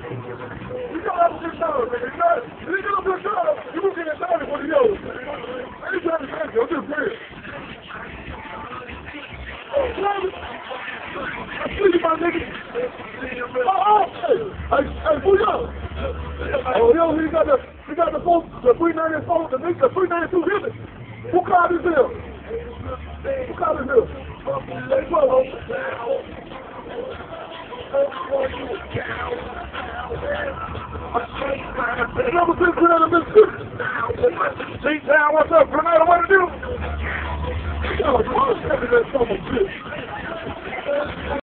You got up to show, man. You got up to show. You can get started for the yo. I ain't trying to thank you. I'm just playing. I see you, my nigga. Hey, pull up. Oh, yo, he got the phone, the 390 phone, the 392 hit. Who called this bill? Who called this bill? Hey, Polo. Number 6, Grenada, Mississippi. T-Town, what's up, Grenada? What to do? Oh, that son of a bitch.